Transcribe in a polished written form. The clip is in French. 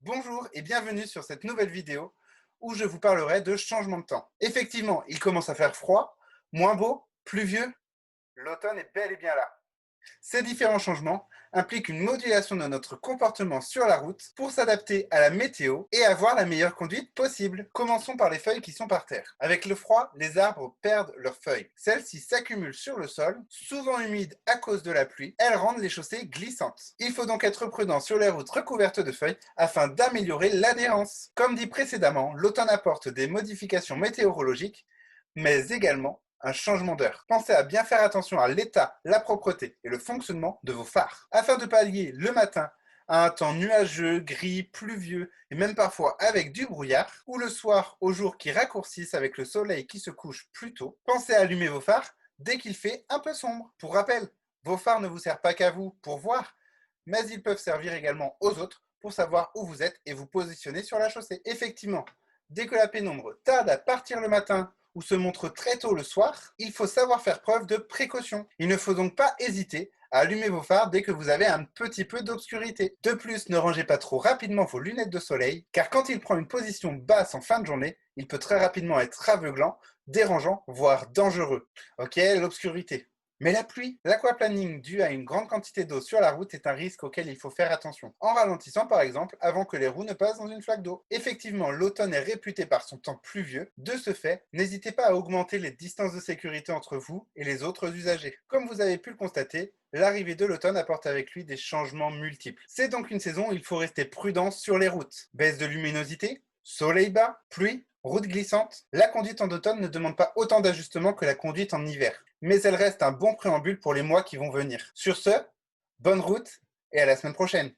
Bonjour et bienvenue sur cette nouvelle vidéo où je vous parlerai de changement de temps. Effectivement, il commence à faire froid, moins beau, pluvieux. L'automne est bel et bien là. Ces différents changements impliquent une modulation de notre comportement sur la route pour s'adapter à la météo et avoir la meilleure conduite possible. Commençons par les feuilles qui sont par terre. Avec le froid, les arbres perdent leurs feuilles. Celles-ci s'accumulent sur le sol, souvent humides à cause de la pluie. Elles rendent les chaussées glissantes. Il faut donc être prudent sur les routes recouvertes de feuilles afin d'améliorer l'adhérence. Comme dit précédemment, l'automne apporte des modifications météorologiques, mais également un changement d'heure. Pensez à bien faire attention à l'état, la propreté et le fonctionnement de vos phares. Afin de pallier le matin à un temps nuageux, gris, pluvieux et même parfois avec du brouillard, ou le soir aux jours qui raccourcissent avec le soleil qui se couche plus tôt, pensez à allumer vos phares dès qu'il fait un peu sombre. Pour rappel, vos phares ne vous servent pas qu'à vous pour voir, mais ils peuvent servir également aux autres pour savoir où vous êtes et vous positionner sur la chaussée. Effectivement, dès que la pénombre tarde à partir le matin ou se montre très tôt le soir, il faut savoir faire preuve de précaution. Il ne faut donc pas hésiter à allumer vos phares dès que vous avez un petit peu d'obscurité. De plus, ne rangez pas trop rapidement vos lunettes de soleil, car quand il prend une position basse en fin de journée, il peut très rapidement être aveuglant, dérangeant, voire dangereux. Ok, l'obscurité. Mais la pluie, l'aquaplaning dû à une grande quantité d'eau sur la route est un risque auquel il faut faire attention, en ralentissant par exemple avant que les roues ne passent dans une flaque d'eau. Effectivement, l'automne est réputé par son temps pluvieux. De ce fait, n'hésitez pas à augmenter les distances de sécurité entre vous et les autres usagers. Comme vous avez pu le constater, l'arrivée de l'automne apporte avec lui des changements multiples. C'est donc une saison où il faut rester prudent sur les routes. Baisse de luminosité, soleil bas, pluie, route glissante. La conduite en automne ne demande pas autant d'ajustements que la conduite en hiver, mais elle reste un bon préambule pour les mois qui vont venir. Sur ce, bonne route et à la semaine prochaine.